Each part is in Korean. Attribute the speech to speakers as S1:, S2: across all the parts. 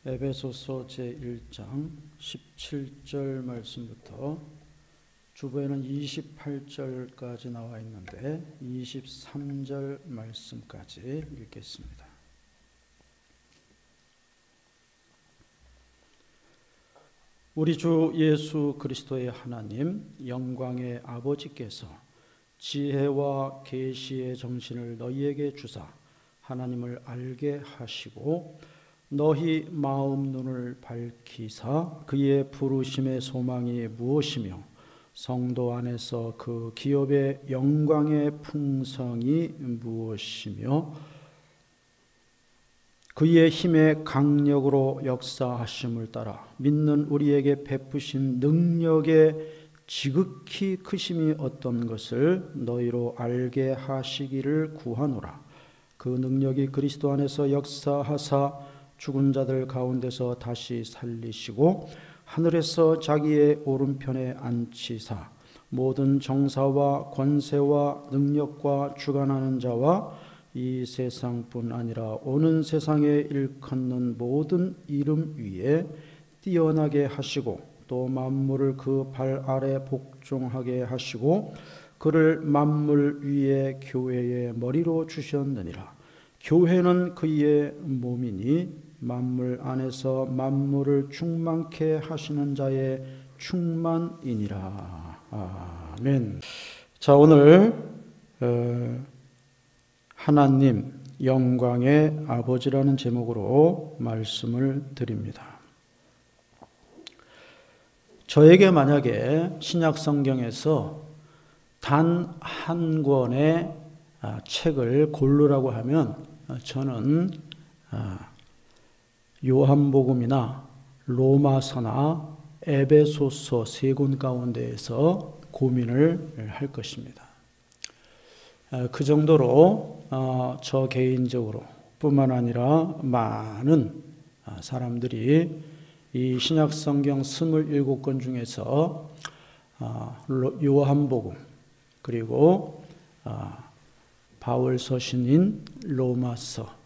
S1: 에베소서 제1장 17절 말씀부터 주보에는 28절까지 나와 있는데 23절 말씀까지 읽겠습니다. 우리 주 예수 그리스도의 하나님 영광의 아버지께서 지혜와 계시의 정신을 너희에게 주사 하나님을 알게 하시고 너희 마음 눈을 밝히사 그의 부르심의 소망이 무엇이며 성도 안에서 그 기업의 영광의 풍성이 무엇이며 그의 힘의 강력으로 역사하심을 따라 믿는 우리에게 베푸신 능력의 지극히 크심이 어떤 것을 너희로 알게 하시기를 구하노라. 그 능력이 그리스도 안에서 역사하사 죽은 자들 가운데서 다시 살리시고 하늘에서 자기의 오른편에 앉히사 모든 정사와 권세와 능력과 주관하는 자와 이 세상뿐 아니라 오는 세상에 일컫는 모든 이름 위에 뛰어나게 하시고 또 만물을 그 발 아래 복종하게 하시고 그를 만물 위에 교회의 머리로 주셨느니라. 교회는 그의 몸이니 만물 안에서 만물을 충만케 하시는 자의 충만이니라. 아멘. 자, 오늘 하나님 영광의 아버지라는 제목으로 말씀을 드립니다. 저에게 만약에 신약 성경에서 단 한 권의 책을 고르라고 하면 저는 요한복음이나 로마서나 에베소서 세 권 가운데에서 고민을 할 것입니다. 그 정도로 저 개인적으로 뿐만 아니라 많은 사람들이 이 신약성경 27권 중에서 요한복음 그리고 바울 서신인 로마서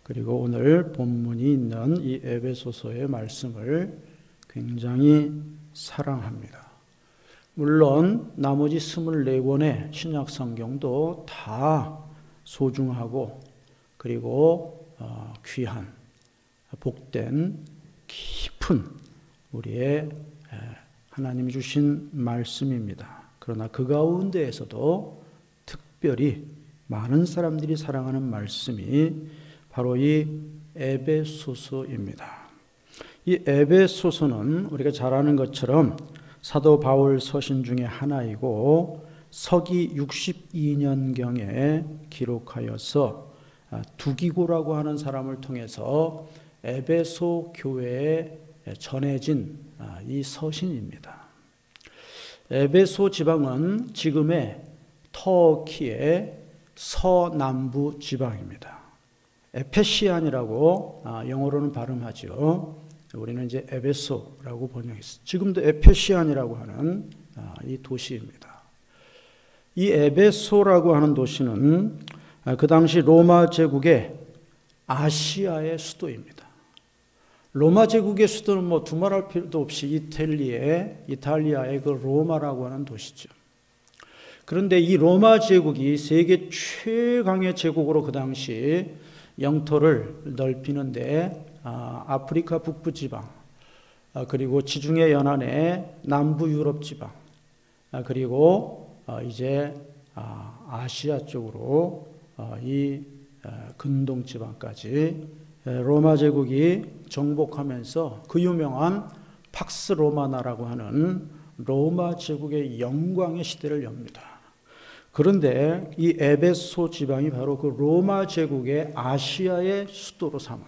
S1: 그리고 오늘 본문이 있는 이 에베소서의 말씀을 굉장히 사랑합니다. 물론 나머지 24권의 신약 성경도 다 소중하고 그리고 귀한 복된 깊은 우리의 하나님이 주신 말씀입니다. 그러나 그 가운데에서도 특별히 많은 사람들이 사랑하는 말씀이 바로 이 에베소서입니다. 이 에베소서는 우리가 잘 아는 것처럼 사도 바울 서신 중에 하나이고 서기 62년경에 기록하여서 두기고라고 하는 사람을 통해서 에베소 교회에 전해진 이 서신입니다. 에베소 지방은 지금의 터키의 서남부 지방입니다. 에페시안이라고 영어로는 발음하죠. 우리는 이제 에베소라고 번역했어요. 지금도 에페시안이라고 하는 이 도시입니다. 이 에베소라고 하는 도시는 그 당시 로마 제국의 아시아의 수도입니다. 로마 제국의 수도는 뭐 두말할 필요도 없이 이탈리아의 그 로마라고 하는 도시죠. 그런데 이 로마 제국이 세계 최강의 제국으로 그 당시 영토를 넓히는데 아프리카 북부 지방 그리고 지중해 연안의 남부 유럽 지방 그리고 이제 아시아 쪽으로 이 근동 지방까지 로마 제국이 정복하면서 그 유명한 팍스 로마나라고 하는 로마 제국의 영광의 시대를 엽니다. 그런데 이 에베소 지방이 바로 그 로마 제국의 아시아의 수도로 삼은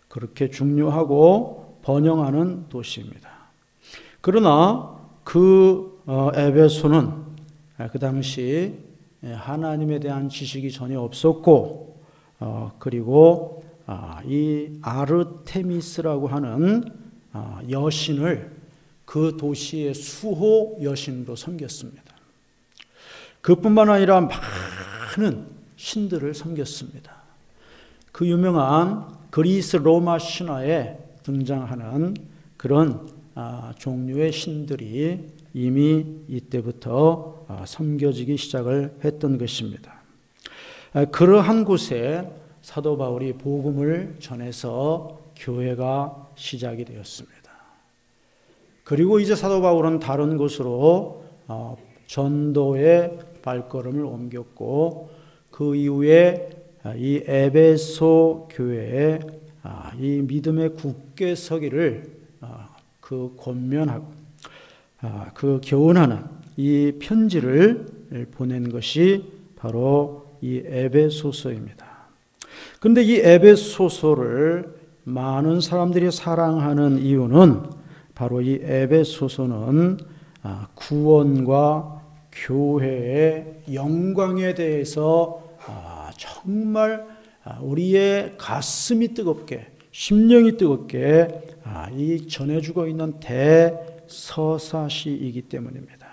S1: 그렇게 중요하고 번영하는 도시입니다. 그러나 그 에베소는 그 당시 하나님에 대한 지식이 전혀 없었고 그리고 이 아르테미스라고 하는 여신을 그 도시의 수호 여신으로 섬겼습니다. 그뿐만 아니라 많은 신들을 섬겼습니다. 그 유명한 그리스 로마 신화의 등장하는 그런 종류의 신들이 이미 이때부터 섬겨지기 시작을 했던 것입니다. 그러한 곳에 사도 바울이 복음을 전해서 교회가 시작이 되었습니다. 그리고 이제 사도 바울은 다른 곳으로 전도의 발걸음을 옮겼고, 그 이후에 이 에베소 교회에 이 믿음의 굳게 서기를 그 권면하고 그 교훈하는 이 편지를 보낸 것이 바로 이 에베소서입니다. 그런데 이 에베소서를 많은 사람들이 사랑하는 이유는 바로 이 에베소서는 구원과 교회의 영광에 대해서 정말 우리의 가슴이 뜨겁게, 심령이 뜨겁게 이 전해주고 있는 대서사시이기 때문입니다.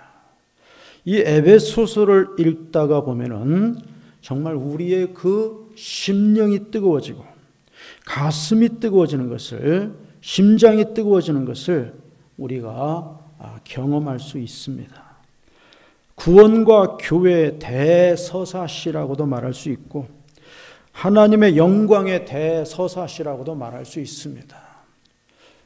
S1: 이 에베소서를 읽다가 보면은 정말 우리의 그 심령이 뜨거워지고 가슴이 뜨거워지는 것을, 심장이 뜨거워지는 것을 우리가 경험할 수 있습니다. 구원과 교회의 대서사시라고도 말할 수 있고, 하나님의 영광의 대서사시라고도 말할 수 있습니다.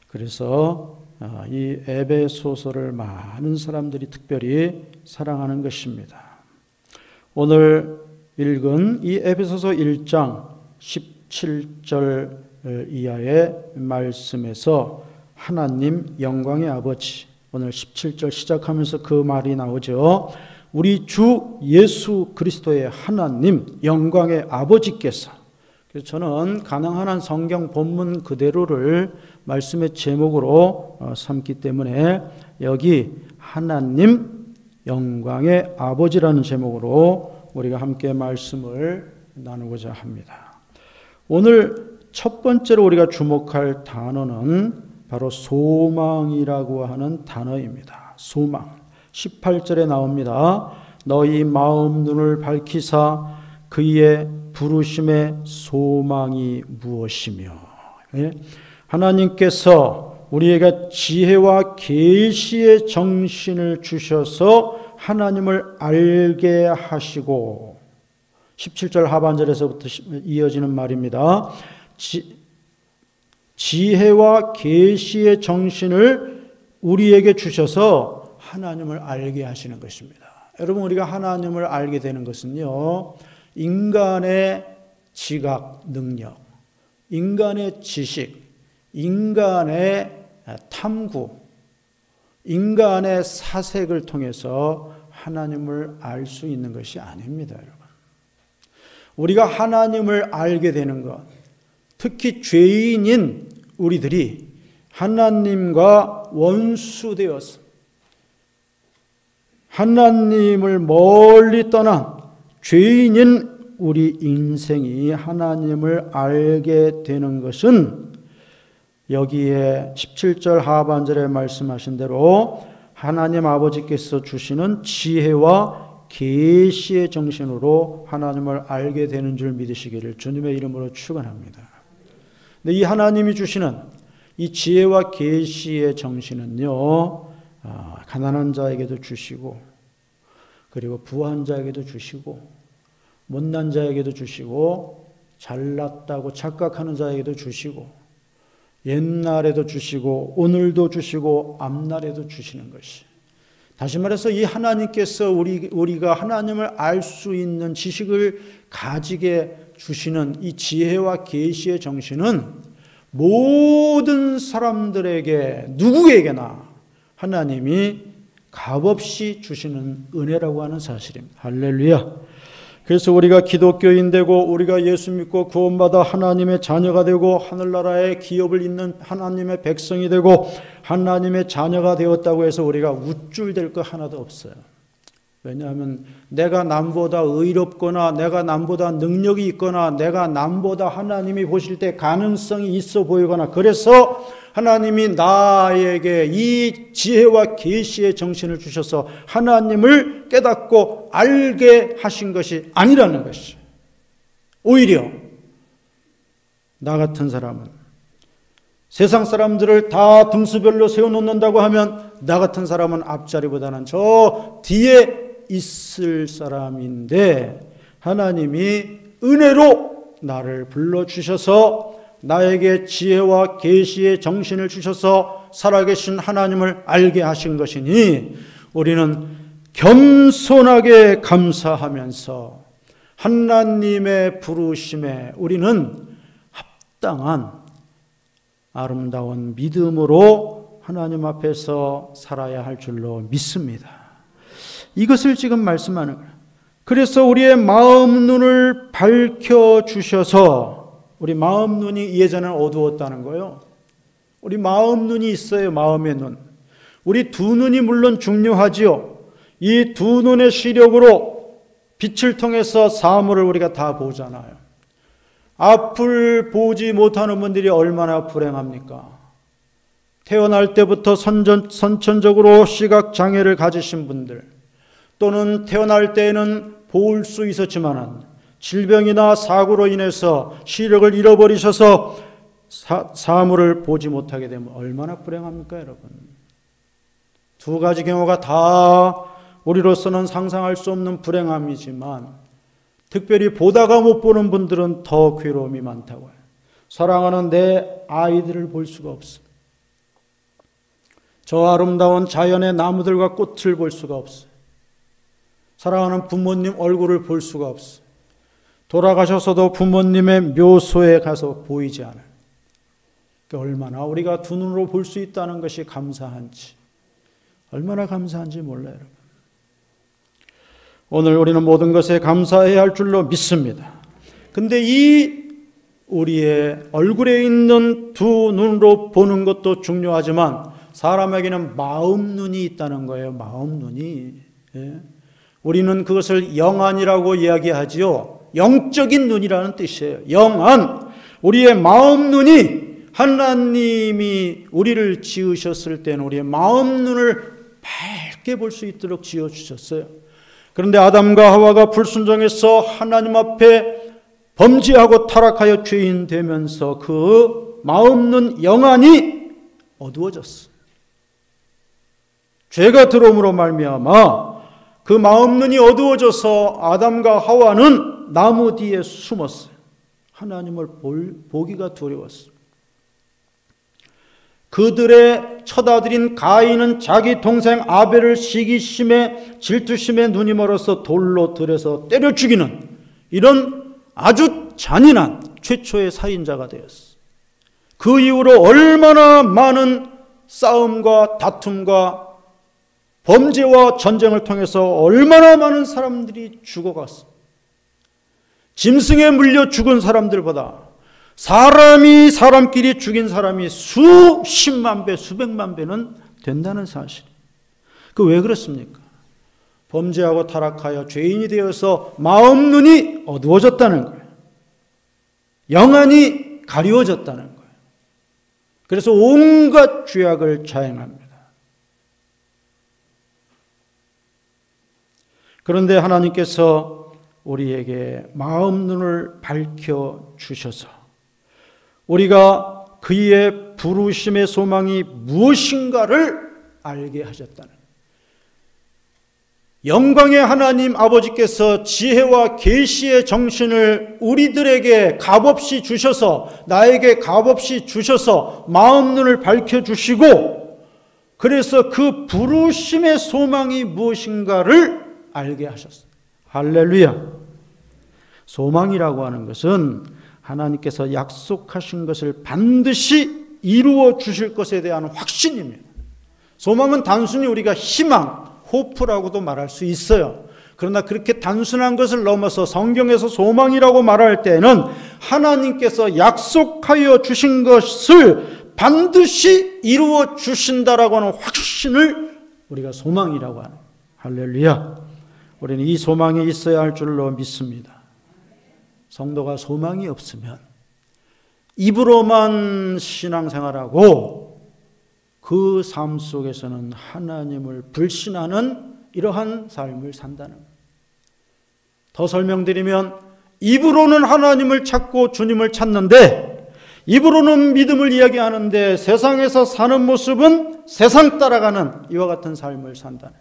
S1: 그래서 이 에베소서를 많은 사람들이 특별히 사랑하는 것입니다. 오늘 읽은 이 에베소서 1장 17절 이하의 말씀에서 하나님 영광의 아버지, 오늘 17절 시작하면서 그 말이 나오죠. 우리 주 예수 그리스도의 하나님 영광의 아버지께서, 그래서 저는 가능한 한 성경 본문 그대로를 말씀의 제목으로 삼기 때문에 여기 하나님 영광의 아버지라는 제목으로 우리가 함께 말씀을 나누고자 합니다. 오늘 첫 번째로 우리가 주목할 단어는 바로 소망이라고 하는 단어입니다. 소망. 18절에 나옵니다. 너희 마음 눈을 밝히사 그의 부르심의 소망이 무엇이며. 하나님께서 우리에게 지혜와 계시의 정신을 주셔서 하나님을 알게 하시고, 17절 하반절에서부터 이어지는 말입니다. 지혜와 계시의 정신을 우리에게 주셔서 하나님을 알게 하시는 것입니다. 여러분, 우리가 하나님을 알게 되는 것은요, 인간의 지각 능력, 인간의 지식, 인간의 탐구, 인간의 사색을 통해서 하나님을 알 수 있는 것이 아닙니다, 여러분. 우리가 하나님을 알게 되는 것, 특히 죄인인 우리들이 하나님과 원수되어서 하나님을 멀리 떠난 죄인인 우리 인생이 하나님을 알게 되는 것은 여기에 17절 하반절에 말씀하신 대로 하나님 아버지께서 주시는 지혜와 계시의 정신으로 하나님을 알게 되는 줄 믿으시기를 주님의 이름으로 축원합니다. 근데 이 하나님이 주시는 이 지혜와 계시의 정신은요, 가난한 자에게도 주시고, 그리고 부한 자에게도 주시고, 못난 자에게도 주시고, 잘났다고 착각하는 자에게도 주시고, 옛날에도 주시고, 오늘도 주시고, 앞날에도 주시는 것이. 다시 말해서 이 하나님께서 우리가 하나님을 알 수 있는 지식을 가지게 주시는 이 지혜와 계시의 정신은 모든 사람들에게, 누구에게나 하나님이 값없이 주시는 은혜라고 하는 사실입니다. 할렐루야. 그래서 우리가 기독교인 되고 우리가 예수 믿고 구원받아 하나님의 자녀가 되고 하늘나라의 기업을 잇는 하나님의 백성이 되고 하나님의 자녀가 되었다고 해서 우리가 우쭐댈 거 하나도 없어요. 왜냐하면 내가 남보다 의롭거나 내가 남보다 능력이 있거나 내가 남보다 하나님이 보실 때 가능성이 있어 보이거나 그래서 하나님이 나에게 이 지혜와 계시의 정신을 주셔서 하나님을 깨닫고 알게 하신 것이 아니라는 것이. 오히려 나 같은 사람은 세상 사람들을 다 등수별로 세워놓는다고 하면 나 같은 사람은 앞자리보다는 저 뒤에 있을 사람인데, 하나님이 은혜로 나를 불러주셔서 나에게 지혜와 계시의 정신을 주셔서 살아계신 하나님을 알게 하신 것이니, 우리는 겸손하게 감사하면서 하나님의 부르심에 우리는 합당한 아름다운 믿음으로 하나님 앞에서 살아야 할 줄로 믿습니다. 이것을 지금 말씀하는 거예요. 그래서 우리의 마음 눈을 밝혀주셔서, 우리 마음 눈이 예전에는 어두웠다는 거예요. 우리 마음 눈이 있어요. 마음의 눈. 우리 두 눈이 물론 중요하지요. 이 두 눈의 시력으로 빛을 통해서 사물을 우리가 다 보잖아요. 앞을 보지 못하는 분들이 얼마나 불행합니까? 태어날 때부터 선천적으로 시각장애를 가지신 분들, 또는 태어날 때에는 볼 수 있었지만 질병이나 사고로 인해서 시력을 잃어버리셔서 사물을 보지 못하게 되면 얼마나 불행합니까, 여러분? 두 가지 경우가 다 우리로서는 상상할 수 없는 불행함이지만, 특별히 보다가 못 보는 분들은 더 괴로움이 많다고 해요. 사랑하는 내 아이들을 볼 수가 없어요. 저 아름다운 자연의 나무들과 꽃을 볼 수가 없어요. 사랑하는 부모님 얼굴을 볼 수가 없어요. 돌아가셔서도 부모님의 묘소에 가서 보이지 않아요. 얼마나 우리가 두 눈으로 볼 수 있다는 것이 감사한지, 얼마나 감사한지 몰라요, 여러분. 오늘 우리는 모든 것에 감사해야 할 줄로 믿습니다. 근데 이 우리의 얼굴에 있는 두 눈으로 보는 것도 중요하지만 사람에게는 마음 눈이 있다는 거예요. 마음 눈이. 예. 우리는 그것을 영안이라고 이야기하지요. 영적인 눈이라는 뜻이에요. 영안. 우리의 마음 눈이, 하나님이 우리를 지으셨을 때는 우리의 마음 눈을 밝게 볼 수 있도록 지어주셨어요. 그런데 아담과 하와가 불순종해서 하나님 앞에 범죄하고 타락하여 죄인 되면서 그 마음 눈 영안이 어두워졌어. 죄가 들어옴으로 말미암아 그 마음 눈이 어두워져서 아담과 하와는 나무 뒤에 숨었어요. 하나님을 보기가 두려웠어요. 그들의 처다들인 가인은 자기 동생 아벨을 시기심에 질투심에 눈이 멀어서 돌로 들여서 때려 죽이는 이런 아주 잔인한 최초의 살인자가 되었어요. 그 이후로 얼마나 많은 싸움과 다툼과 범죄와 전쟁을 통해서 얼마나 많은 사람들이 죽어갔어요. 짐승에 물려 죽은 사람들보다 사람이 사람끼리 죽인 사람이 수십만 배, 수백만 배는 된다는 사실. 그 왜 그렇습니까? 범죄하고 타락하여 죄인이 되어서 마음 눈이 어두워졌다는 거예요. 영안이 가리워졌다는 거예요. 그래서 온갖 죄악을 자행합니다. 그런데 하나님께서 우리에게 마음 눈을 밝혀 주셔서 우리가 그의 부르심의 소망이 무엇인가를 알게 하셨다는 거예요. 영광의 하나님 아버지께서 지혜와 계시의 정신을 우리들에게 값없이 주셔서, 나에게 값없이 주셔서 마음 눈을 밝혀주시고, 그래서 그 부르심의 소망이 무엇인가를 알게 하셨어요. 할렐루야. 소망이라고 하는 것은 하나님께서 약속하신 것을 반드시 이루어 주실 것에 대한 확신입니다. 소망은 단순히 우리가 희망, 호프라고도 말할 수 있어요. 그러나 그렇게 단순한 것을 넘어서 성경에서 소망이라고 말할 때는 하나님께서 약속하여 주신 것을 반드시 이루어 주신다라고 하는 확신을 우리가 소망이라고 하는. 할렐루야. 우리는 이 소망이 있어야 할 줄로 믿습니다. 성도가 소망이 없으면 입으로만 신앙생활하고 그 삶 속에서는 하나님을 불신하는 이러한 삶을 산다는 거예요. 더 설명드리면 입으로는 하나님을 찾고 주님을 찾는데 입으로는 믿음을 이야기하는데 세상에서 사는 모습은 세상 따라가는 이와 같은 삶을 산다는.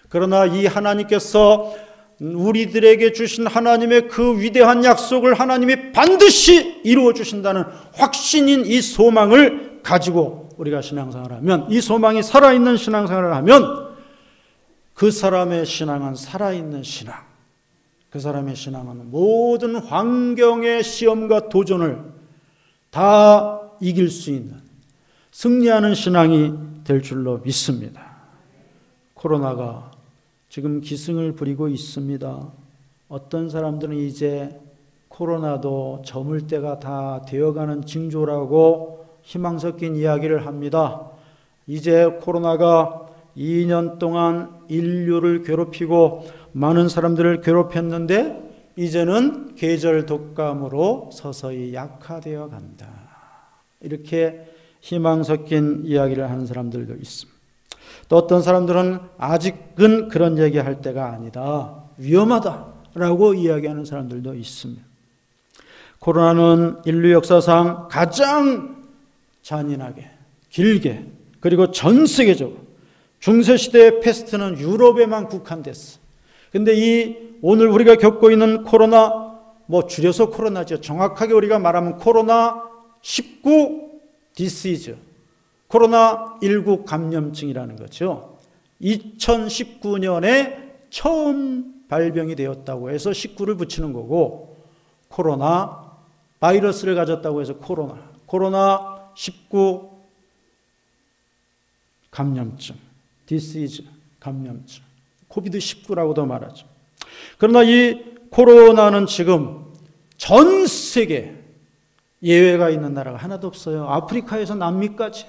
S1: 그러나 이 하나님께서 우리들에게 주신 하나님의 그 위대한 약속을 하나님이 반드시 이루어 주신다는 확신인 이 소망을 가지고 우리가 신앙생활을 하면, 이 소망이 살아있는 신앙생활을 하면 그 사람의 신앙은 살아있는 신앙, 그 사람의 신앙은 모든 환경의 시험과 도전을 다 이길 수 있는 승리하는 신앙이 될 줄로 믿습니다. 코로나가 지금 기승을 부리고 있습니다. 어떤 사람들은 이제 코로나도 저물 때가 다 되어가는 징조라고 희망 섞인 이야기를 합니다. 이제 코로나가 2년 동안 인류를 괴롭히고 많은 사람들을 괴롭혔는데 이제는 계절 독감으로 서서히 약화되어 간다. 이렇게 희망 섞인 이야기를 하는 사람들도 있습니다. 또 어떤 사람들은 아직은 그런 얘기할 때가 아니다, 위험하다라고 이야기하는 사람들도 있습니다. 코로나는 인류 역사상 가장 잔인하게, 길게, 그리고 전 세계적으로, 중세시대의 패스트는 유럽에만 국한됐어. 근데 오늘 우리가 겪고 있는 코로나, 줄여서 코로나죠. 정확하게 우리가 말하면 코로나19 디시즈, 코로나19 감염증이라는 거죠. 2019년에 처음 발병이 되었다고 해서 19를 붙이는 거고, 코로나 바이러스를 가졌다고 해서 코로나19 감염증, 디시즈 감염증, 코비드19라고도 말하죠. 그러나 이 코로나는 지금 전 세계 예외가 있는 나라가 하나도 없어요. 아프리카에서 남미까지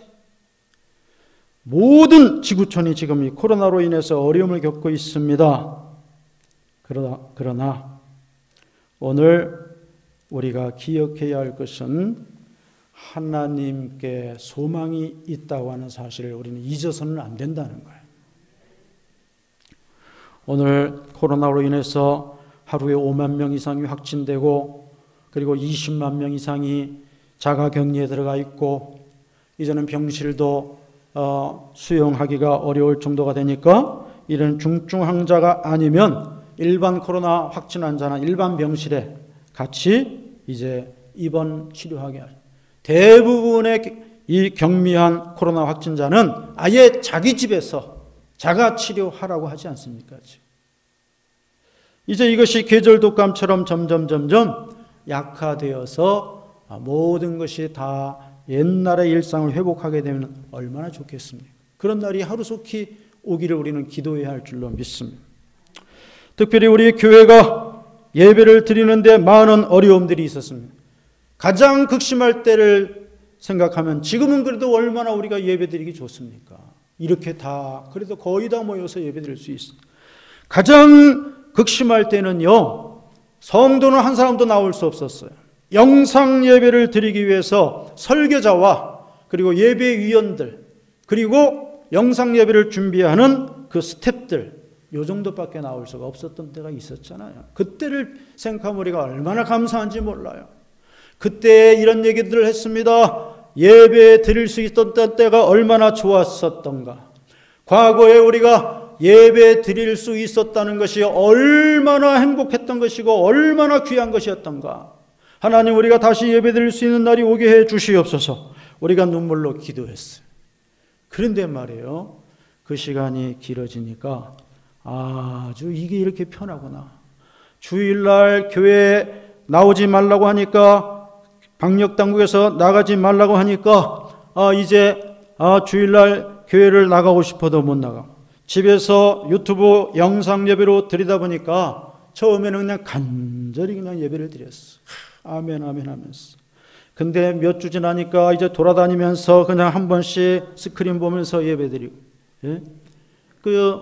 S1: 모든 지구촌이 지금 이 코로나로 인해서 어려움을 겪고 있습니다. 그러나 오늘 우리가 기억해야 할 것은 하나님께 소망이 있다고 하는 사실을 우리는 잊어서는 안 된다는 거예요. 오늘 코로나로 인해서 하루에 5만 명 이상이 확진되고, 그리고 20만 명 이상이 자가격리에 들어가 있고, 이제는 병실도 수용하기가 어려울 정도가 되니까 이런 중증 환자가 아니면 일반 코로나 확진 환자나 일반 병실에 같이 이제 입원 치료하게 하죠. 대부분의 이 경미한 코로나 확진자는 아예 자기 집에서 자가 치료하라고 하지 않습니까? 이제 이것이 계절 독감처럼 점점 약화되어서 모든 것이 다 옛날의 일상을 회복하게 되면 얼마나 좋겠습니까? 그런 날이 하루속히 오기를 우리는 기도해야 할 줄로 믿습니다. 특별히 우리 교회가 예배를 드리는데 많은 어려움들이 있었습니다. 가장 극심할 때를 생각하면 지금은 그래도 얼마나 우리가 예배 드리기 좋습니까? 이렇게 다 그래도 거의 다 모여서 예배 드릴 수 있습니다. 가장 극심할 때는요, 성도는 한 사람도 나올 수 없었어요. 영상 예배를 드리기 위해서 설교자와 그리고 예배위원들, 그리고 영상 예배를 준비하는 그 스태프들, 요 정도밖에 나올 수가 없었던 때가 있었잖아요. 그때를 생각하면 우리가 얼마나 감사한지 몰라요. 그때 이런 얘기들을 했습니다. 예배 드릴 수 있었던 때가 얼마나 좋았었던가. 과거에 우리가 예배 드릴 수 있었다는 것이 얼마나 행복했던 것이고 얼마나 귀한 것이었던가. 하나님, 우리가 다시 예배 드릴 수 있는 날이 오게 해 주시옵소서. 우리가 눈물로 기도했어요. 그런데 말이에요, 그 시간이 길어지니까 아주 이게 이렇게 편하구나. 주일날 교회에 나오지 말라고 하니까, 방역당국에서 나가지 말라고 하니까 이제 주일날 교회를 나가고 싶어도 못 나가고, 집에서 유튜브 영상 예배로 드리다 보니까 처음에는 그냥 간절히 그냥 예배를 드렸어. 아멘 아멘 하면서. 근데 몇 주 지나니까 이제 돌아다니면서 그냥 한 번씩 스크린 보면서 예배 드리고, 예?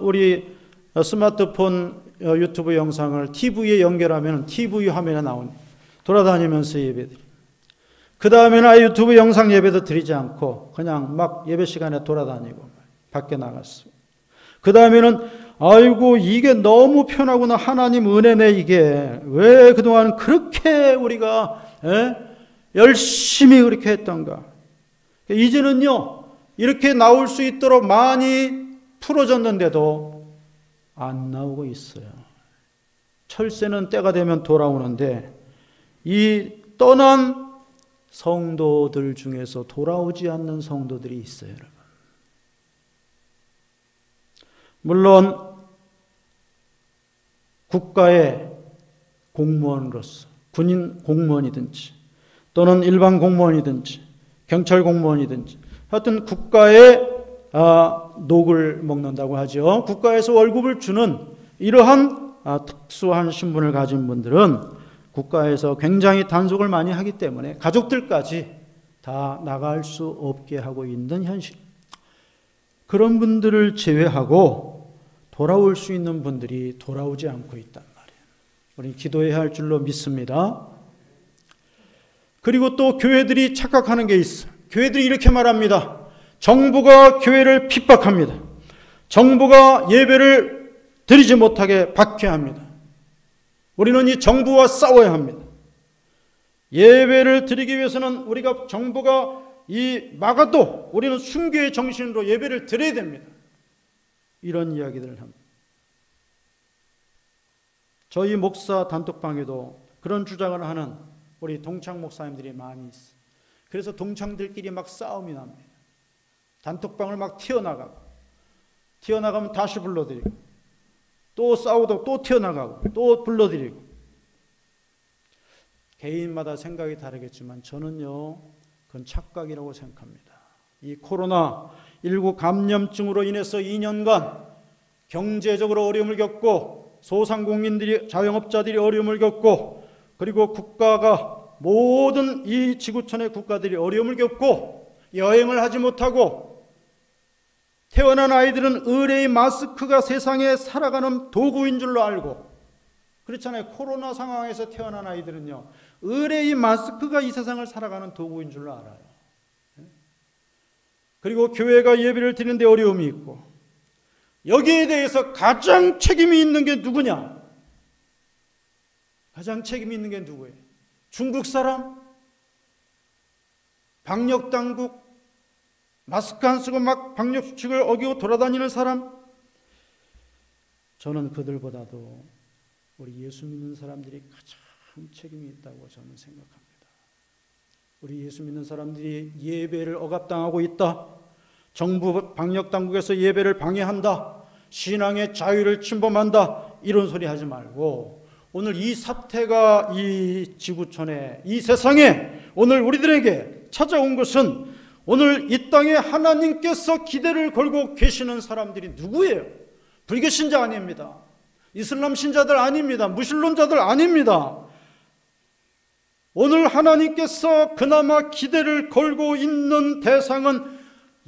S1: 우리 스마트폰 유튜브 영상을 TV에 연결하면 TV 화면에 나오네. 돌아다니면서 예배 드리고, 그 다음에는 아예 유튜브 영상 예배도 드리지 않고 그냥 막 예배 시간에 돌아다니고 밖에 나갔어. 그 다음에는 아이고 이게 너무 편하구나. 하나님 은혜네 이게. 왜 그동안 그렇게 우리가 열심히 그렇게 했던가. 이제는요, 이렇게 나올 수 있도록 많이 풀어졌는데도 안 나오고 있어요. 철새는 때가 되면 돌아오는데 이 떠난 성도들 중에서 돌아오지 않는 성도들이 있어요, 여러분. 물론 국가의 공무원으로서 군인 공무원이든지 또는 일반 공무원이든지 경찰 공무원이든지 하여튼 국가의 녹을 먹는다고 하죠. 국가에서 월급을 주는 이러한 특수한 신분을 가진 분들은 국가에서 굉장히 단속을 많이 하기 때문에 가족들까지 다 나갈 수 없게 하고 있는 현실. 그런 분들을 제외하고 돌아올 수 있는 분들이 돌아오지 않고 있단 말이에요. 우리 기도해야 할 줄로 믿습니다. 그리고 또 교회들이 착각하는 게 있어요. 교회들이 이렇게 말합니다. 정부가 교회를 핍박합니다. 정부가 예배를 드리지 못하게 박해합니다. 우리는 이 정부와 싸워야 합니다. 예배를 드리기 위해서는 우리가 정부가 막아도 우리는 순교의 정신으로 예배를 드려야 됩니다. 이런 이야기들을 합니다. 저희 목사 단톡방에도 그런 주장을 하는 우리 동창 목사님들이 많이 있어요. 그래서 동창들끼리 막 싸움이 납니다. 단톡방을 막 튀어나가면 다시 불러드리고 또 싸우다 또 튀어나가고 또 불러드리고. 개인마다 생각이 다르겠지만 저는요, 그건 착각이라고 생각합니다. 이 코로나19 감염증으로 인해서 2년간 경제적으로 어려움을 겪고 소상공인들이 자영업자들이 어려움을 겪고 그리고 국가가 모든 이 지구촌의 국가들이 어려움을 겪고 여행을 하지 못하고 태어난 아이들은 의뢰의 마스크가 세상에 살아가는 도구인 줄로 알고 그렇잖아요. 코로나 상황에서 태어난 아이들은요, 의뢰의 마스크가 이 세상을 살아가는 도구인 줄로 알아요. 그리고 교회가 예배를 드리는데 어려움이 있고 여기에 대해서 가장 책임이 있는 게 누구냐? 가장 책임이 있는 게 누구예요? 중국 사람? 방역당국? 마스크 안 쓰고 막 방역수칙을 어기고 돌아다니는 사람? 저는 그들보다도 우리 예수 믿는 사람들이 가장 책임이 있다고 저는 생각합니다. 우리 예수 믿는 사람들이 예배를 억압당하고 있다. 정부 방역당국에서 예배를 방해한다. 신앙의 자유를 침범한다. 이런 소리 하지 말고 오늘 이 사태가 이 지구촌에 이 세상에 오늘 우리들에게 찾아온 것은 오늘 이 땅에 하나님께서 기대를 걸고 계시는 사람들이 누구예요? 불교 신자 아닙니다. 이슬람 신자들 아닙니다. 무슬림자들 아닙니다. 오늘 하나님께서 그나마 기대를 걸고 있는 대상은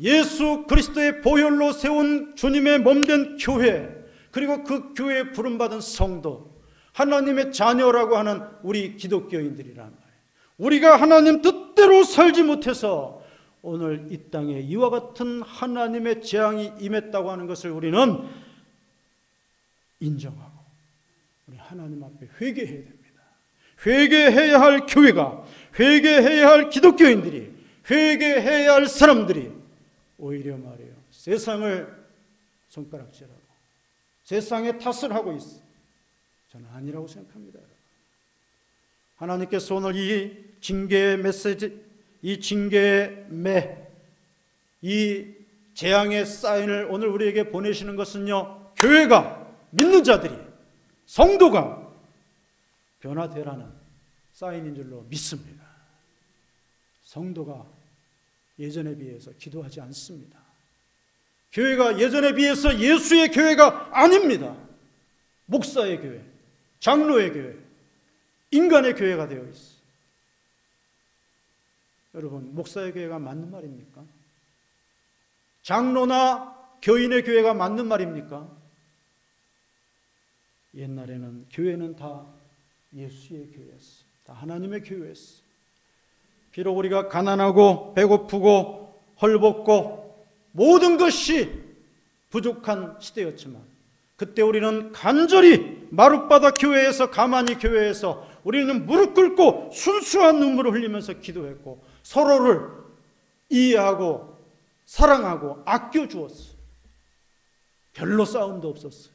S1: 예수 그리스도의 보혈로 세운 주님의 몸된 교회, 그리고 그 교회에 부름받은 성도, 하나님의 자녀라고 하는 우리 기독교인들이란 말이에요. 우리가 하나님 뜻대로 살지 못해서 오늘 이 땅에 이와 같은 하나님의 재앙이 임했다고 하는 것을 우리는 인정하고 우리 하나님 앞에 회개해야 됩니다. 회개해야 할 교회가, 회개해야 할 기독교인들이, 회개해야 할 사람들이 오히려 말이에요, 세상을 손가락질하고 세상에 탓을 하고 있어. 저는 아니라고 생각합니다. 하나님께서 오늘 이 징계의 메시지, 이 징계의 이 재앙의 사인을 오늘 우리에게 보내시는 것은요, 교회가, 믿는 자들이, 성도가 변화되라는 사인인 줄로 믿습니다. 성도가 예전에 비해서 기도하지 않습니다. 교회가 예전에 비해서 예수의 교회가 아닙니다. 목사의 교회, 장로의 교회, 인간의 교회가 되어 있어요. 여러분, 목사의 교회가 맞는 말입니까? 장로나 교인의 교회가 맞는 말입니까? 옛날에는 교회는 다 예수의 교회였어. 다 하나님의 교회였어. 비록 우리가 가난하고 배고프고 헐벗고 모든 것이 부족한 시대였지만 그때 우리는 간절히 마룻바다 교회에서, 가만히 교회에서 우리는 무릎 꿇고 순수한 눈물을 흘리면서 기도했고 서로를 이해하고 사랑하고 아껴주었어요. 별로 싸움도 없었어요.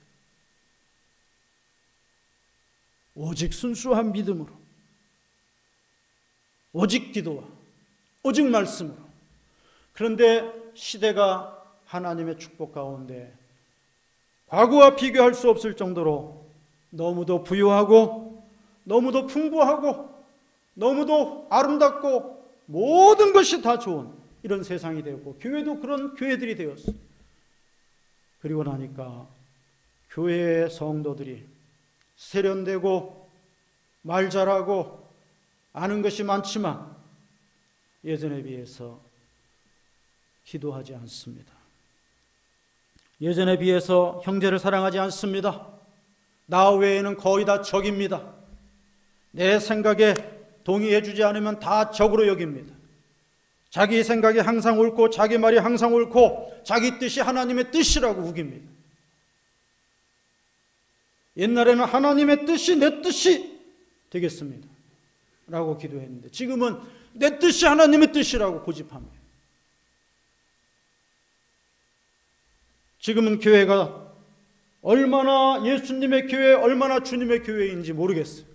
S1: 오직 순수한 믿음으로, 오직 기도와 오직 말씀으로. 그런데 시대가 하나님의 축복 가운데 과거와 비교할 수 없을 정도로 너무도 부유하고 너무도 풍부하고 너무도 아름답고 모든 것이 다 좋은 이런 세상이 되었고 교회도 그런 교회들이 되었어요. 그리고 나니까 교회의 성도들이 세련되고 말 잘하고 아는 것이 많지만 예전에 비해서 기도하지 않습니다. 예전에 비해서 형제를 사랑하지 않습니다. 나 외에는 거의 다 적입니다. 내 생각에 동의해 주지 않으면 다 적으로 여깁니다. 자기 생각이 항상 옳고 자기 말이 항상 옳고 자기 뜻이 하나님의 뜻이라고 우깁니다. 옛날에는 하나님의 뜻이 내 뜻이 되겠습니다 라고 기도했는데 지금은 내 뜻이 하나님의 뜻이라고 고집합니다. 지금은 교회가 얼마나 예수님의 교회, 얼마나 주님의 교회인지 모르겠어요.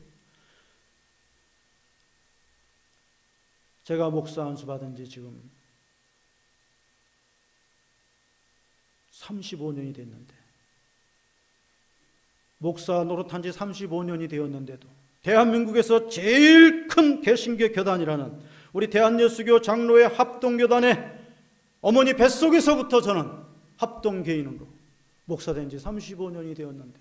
S1: 제가 목사 안수 받은 지 지금 35년이 됐는데, 목사 노릇한 지 35년이 되었는데도 대한민국에서 제일 큰 개신교 교단이라는 우리 대한예수교 장로회 합동교단의 어머니 뱃속에서부터 저는 합동개인으로 목사된 지 35년이 되었는데,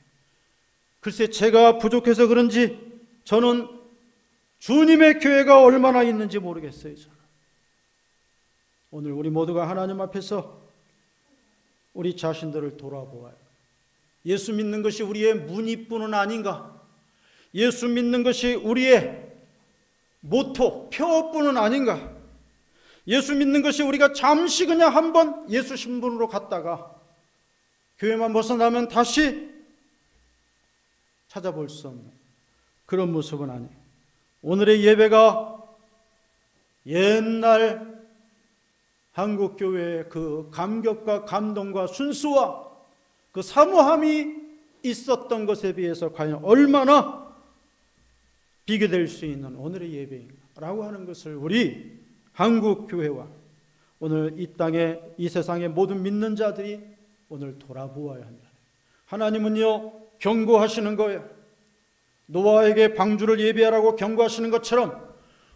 S1: 글쎄 제가 부족해서 그런지 저는 주님의 교회가 얼마나 있는지 모르겠어요. 저는. 오늘 우리 모두가 하나님 앞에서 우리 자신들을 돌아보아요. 예수 믿는 것이 우리의 문이뿐은 아닌가? 예수 믿는 것이 우리의 모토, 표어뿐은 아닌가? 예수 믿는 것이 우리가 잠시 그냥 한번 예수 신분으로 갔다가 교회만 벗어나면 다시 찾아볼 수 없는 그런 모습은 아니에요. 오늘의 예배가 옛날 한국교회의 그 감격과 감동과 순수와 그 사모함이 있었던 것에 비해서 과연 얼마나 비교될 수 있는 오늘의 예배인가라고 하는 것을 우리 한국교회와 오늘 이 땅에 이 세상의 모든 믿는 자들이 오늘 돌아보아야 합니다. 하나님은요 경고하시는 거예요. 노아에게 방주를 예비하라고 경고하시는 것처럼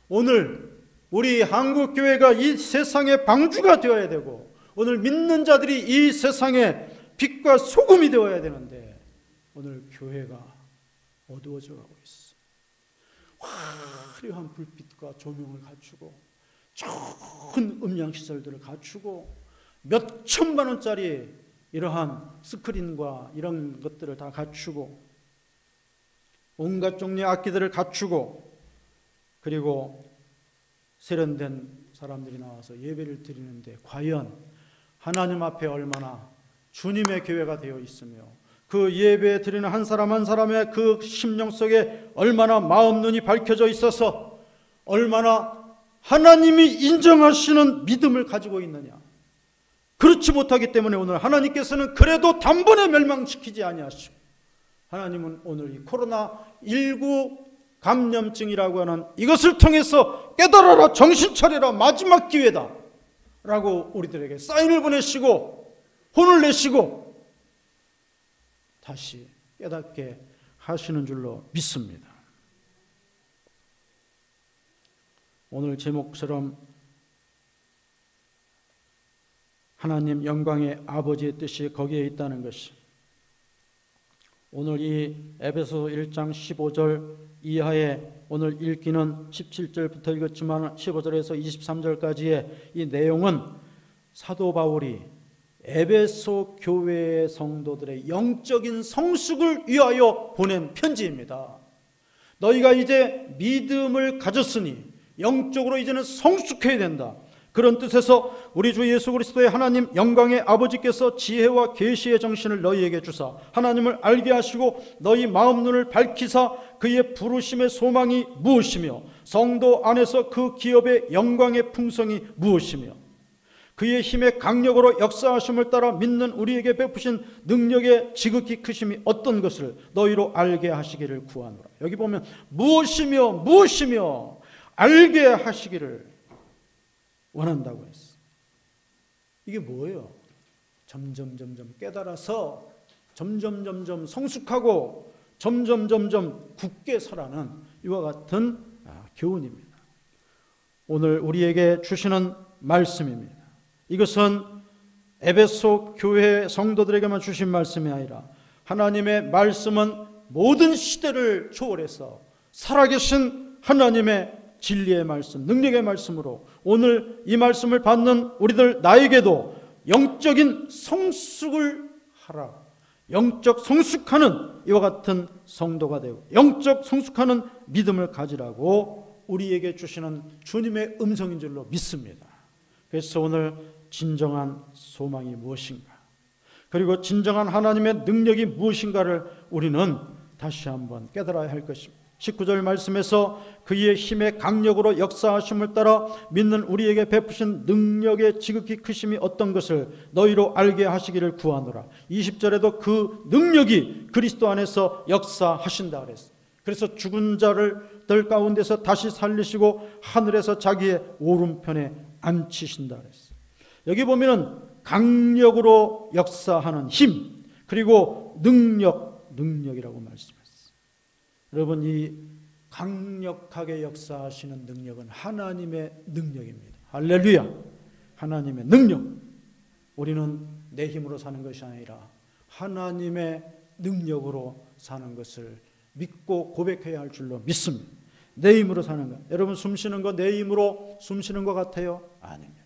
S1: 오늘 우리 한국교회가 이 세상의 방주가 되어야 되고 오늘 믿는 자들이 이 세상의 빛과 소금이 되어야 되는데 오늘 교회가 어두워져 가고 있어. 화려한 불빛과 조명을 갖추고 좋은 음향시설들을 갖추고 몇 천만 원짜리 이러한 스크린과 이런 것들을 다 갖추고 온갖 종류의 악기들을 갖추고 그리고 세련된 사람들이 나와서 예배를 드리는데 과연 하나님 앞에 얼마나 주님의 교회가 되어 있으며 그 예배 드리는 한 사람 한 사람의 그 심령 속에 얼마나 마음 눈이 밝혀져 있어서 얼마나 하나님이 인정하시는 믿음을 가지고 있느냐. 그렇지 못하기 때문에 오늘 하나님께서는 그래도 단번에 멸망시키지 아니하시고 하나님은 오늘 이 코로나19 감염증이라고 하는 이것을 통해서 깨달아라, 정신 차려라, 마지막 기회다 라고 우리들에게 사인을 보내시고 혼을 내시고 다시 깨닫게 하시는 줄로 믿습니다. 오늘 제목처럼 하나님 영광의 아버지의 뜻이 거기에 있다는 것이 오늘 이 에베소 1장 15절 이하에 오늘 읽기는 17절부터 읽었지만 15절에서 23절까지의 이 내용은 사도 바울이 에베소 교회의 성도들의 영적인 성숙을 위하여 보낸 편지입니다. 너희가 이제 믿음을 가졌으니 영적으로 이제는 성숙해야 된다. 그런 뜻에서 우리 주 예수 그리스도의 하나님 영광의 아버지께서 지혜와 계시의 정신을 너희에게 주사 하나님을 알게 하시고 너희 마음 눈을 밝히사 그의 부르심의 소망이 무엇이며 성도 안에서 그 기업의 영광의 풍성이 무엇이며 그의 힘의 강력으로 역사하심을 따라 믿는 우리에게 베푸신 능력의 지극히 크심이 어떤 것을 너희로 알게 하시기를 구하노라. 여기 보면 무엇이며 알게 하시기를 원한다고 했어. 이게 뭐예요? 점점 깨달아서 점점 성숙하고 점점 굳게 서라는 이와 같은 교훈입니다. 오늘 우리에게 주시는 말씀입니다. 이것은 에베소 교회 성도들에게만 주신 말씀이 아니라 하나님의 말씀은 모든 시대를 초월해서 살아계신 하나님의 진리의 말씀, 능력의 말씀으로 오늘 이 말씀을 받는 우리들 나에게도 영적인 성숙을 하라. 영적 성숙하는 이와 같은 성도가 되고 영적 성숙하는 믿음을 가지라고 우리에게 주시는 주님의 음성인 줄로 믿습니다. 그래서 오늘 진정한 소망이 무엇인가, 그리고 진정한 하나님의 능력이 무엇인가를 우리는 다시 한번 깨달아야 할 것입니다. 19절 말씀에서 그의 힘의 강력으로 역사하심을 따라 믿는 우리에게 베푸신 능력의 지극히 크심이 어떤 것을 너희로 알게 하시기를 구하노라. 20절에도 그 능력이 그리스도 안에서 역사하신다 그랬어요. 그래서 죽은 자들 가운데서 다시 살리시고 하늘에서 자기의 오른편에 앉히신다 그랬어요. 여기 보면은 강력으로 역사하는 힘, 그리고 능력이라고 말씀했어요. 여러분, 이 강력하게 역사하시는 능력은 하나님의 능력입니다. 할렐루야! 하나님의 능력. 우리는 내 힘으로 사는 것이 아니라 하나님의 능력으로 사는 것을 믿고 고백해야 할 줄로 믿습니다. 내 힘으로 사는 것. 여러분, 숨쉬는 거 내 힘으로 숨쉬는 것 같아요? 아닙니다.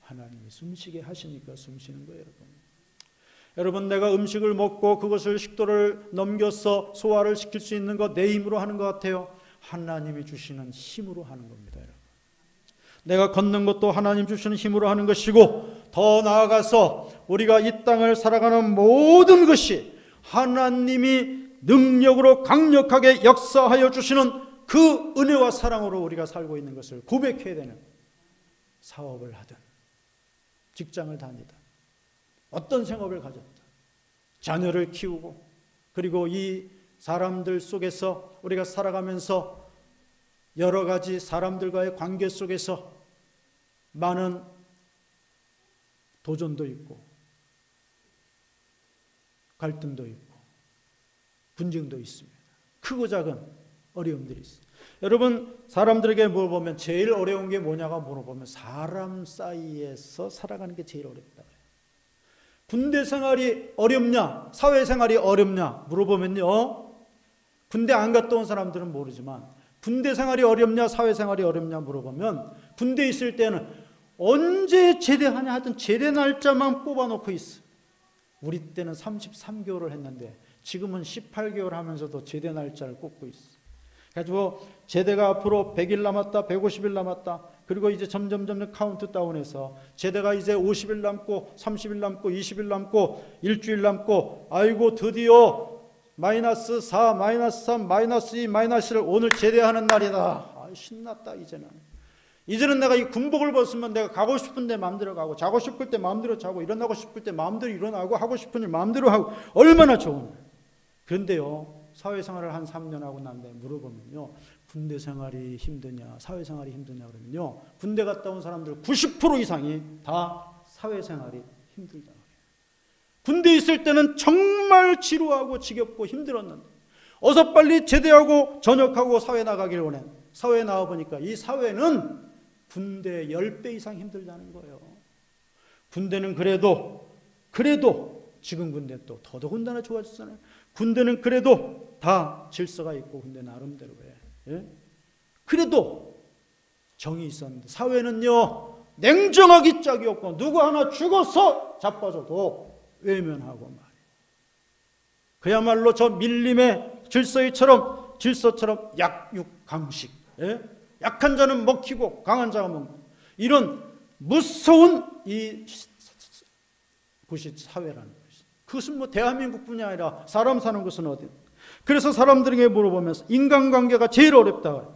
S1: 하나님이 숨쉬게 하시니까 숨쉬는 거예요, 여러분. 여러분, 내가 음식을 먹고 그것을 식도를 넘겨서 소화를 시킬 수 있는 거 내 힘으로 하는 것 같아요? 하나님이 주시는 힘으로 하는 겁니다, 여러분. 내가 걷는 것도 하나님 주시는 힘으로 하는 것이고, 더 나아가서 우리가 이 땅을 살아가는 모든 것이 하나님이 능력으로 강력하게 역사하여 주시는 그 은혜와 사랑으로 우리가 살고 있는 것을 고백해야 되는, 사업을 하든 직장을 다니든 어떤 생업을 가졌다, 자녀를 키우고, 그리고 이 사람들 속에서 우리가 살아가면서 여러 가지 사람들과의 관계 속에서 많은 도전도 있고 갈등도 있고 분쟁도 있습니다. 크고 작은 어려움들이 있습니다. 여러분, 사람들에게 물어보면 제일 어려운 게 뭐냐고 물어보면 사람 사이에서 살아가는 게 제일 어렵다. 군대 생활이 어렵냐, 사회생활이 어렵냐 물어보면요, 군대 안 갔다 온 사람들은 모르지만 군대 생활이 어렵냐, 사회생활이 어렵냐 물어보면 군대에 있을 때는 언제 제대하냐 하여튼 제대 날짜만 뽑아놓고 있어. 우리 때는 33개월을 했는데 지금은 18개월 하면서도 제대 날짜를 꼽고 있어. 그래가지고 제대가 앞으로 100일 남았다, 150일 남았다, 그리고 이제 점점 카운트 다운해서 제대가 이제 50일 남고 30일 남고 20일 남고 일주일 남고, 아이고 드디어 마이너스 4, 마이너스 3, 마이너스 2, 마이너스 1 오늘 제대하는 날이다. 아, 신났다. 이제는 내가 이 군복을 벗으면 내가 가고 싶은 데 마음대로 가고, 자고 싶을 때 마음대로 자고, 일어나고 싶을 때 마음대로 일어나고, 하고 싶은 일 마음대로 하고, 얼마나 좋은. 그런데요, 사회생활을 한 3년 하고 난 다음에 물어보면요, 군대 생활이 힘드냐, 사회생활이 힘드냐 그러면요, 군대 갔다 온 사람들 90% 이상이 다 사회생활이 힘들다. 군대에 있을 때는 정말 지루하고 지겹고 힘들었는데 어서 빨리 제대하고 전역하고 사회 나가길 원해. 사회에 나와보니까 이 사회는 군대 10배 이상 힘들다는 거예요. 군대는 그래도 지금 군대 또 더더군다나 좋아졌잖아요. 군대는 그래도 다 질서가 있고 군대 나름대로 해. 예? 그래도 정이 있었는데 사회는요, 냉정하기 짝이 없고 누구 하나 죽어서 자빠져도 외면하고 말이에요. 그야말로 저 밀림의 질서처럼 약육강식. 예? 약한 자는 먹히고 강한 자가 먹는 이런 무서운 이 부시 사회라는 것이. 그것은 뭐 대한민국뿐이 아니라 사람 사는 것은 어디. 그래서 사람들에게 물어보면서 인간관계가 제일 어렵다.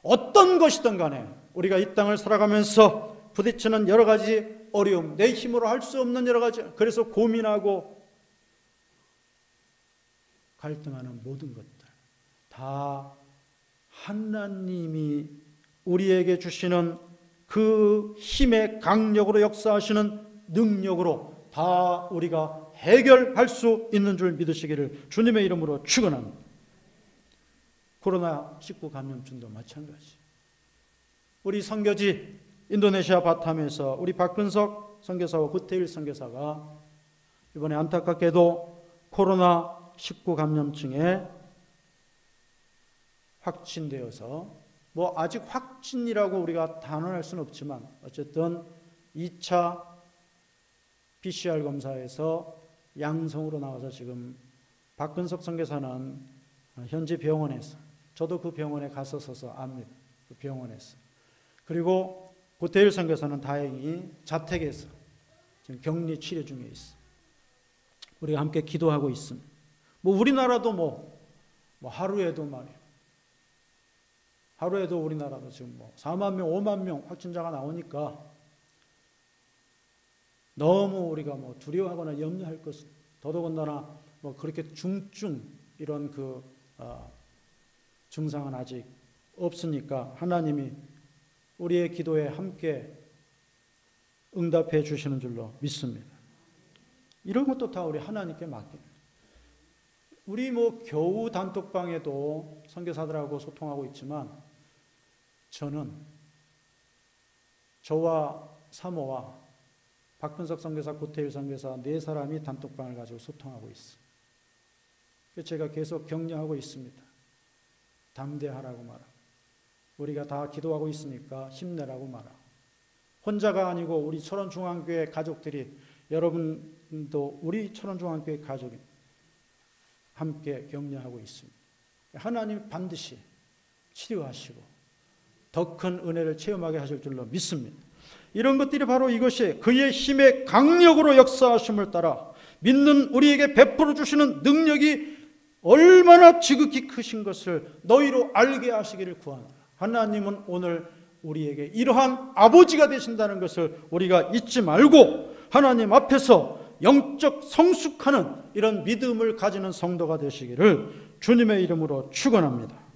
S1: 어떤 것이든 간에 우리가 이 땅을 살아가면서 부딪히는 여러 가지 어려움, 내 힘으로 할 수 없는 여러 가지, 그래서 고민하고 갈등하는 모든 것들 다 하나님이 우리에게 주시는 그 힘의 강력으로 역사하시는 능력으로 다 우리가 해결할 수 있는 줄 믿으시기를 주님의 이름으로 축원합니다. 코로나19 감염증도 마찬가지. 우리 선교지 인도네시아 바탐에서 우리 박근석 선교사와 구태일 선교사가 이번에 안타깝게도 코로나19 감염증에 확진되어서 뭐 아직 확진이라고 우리가 단언할 수는 없지만 어쨌든 2차 PCR 검사에서 양성으로 나와서 지금 박근석 선교사는 현지 병원에서, 저도 그 병원에 갔었어서 압니다. 그 병원에서. 그리고 구태일 선교사는 다행히 자택에서 지금 격리 치료 중에 있어. 우리가 함께 기도하고 있습니다. 뭐 우리나라도 뭐 하루에도 말이에요. 하루에도 우리나라도 지금 뭐 4만 명, 5만 명 확진자가 나오니까 너무 우리가 뭐 두려워하거나 염려할 것은, 더더군다나 뭐 그렇게 중증 이런 그 증상은 아직 없으니까 하나님이 우리의 기도에 함께 응답해 주시는 줄로 믿습니다. 이런 것도 다 우리 하나님께 맡깁니다. 우리 뭐 겨우 단톡방에도 선교사들하고 소통하고 있지만 저는 저와 사모와 박근석 선교사, 구태일 선교사 4사람이 단톡방을 가지고 소통하고 있어요. 제가 계속 격려하고 있습니다. 담대하라고 말하고, 우리가 다 기도하고 있으니까 힘내라고 말하고, 혼자가 아니고 우리 철원중앙교회 가족들이, 여러분도 우리 철원중앙교회 가족이 함께 격려하고 있습니다. 하나님 반드시 치료하시고 더 큰 은혜를 체험하게 하실 줄로 믿습니다. 이런 것들이 바로 이것이 그의 힘의 강력으로 역사하심을 따라 믿는 우리에게 베풀어 주시는 능력이 얼마나 지극히 크신 것을 너희로 알게 하시기를 구한다. 하나님은 오늘 우리에게 이러한 아버지가 되신다는 것을 우리가 잊지 말고 하나님 앞에서 영적 성숙하는 이런 믿음을 가지는 성도가 되시기를 주님의 이름으로 축원합니다.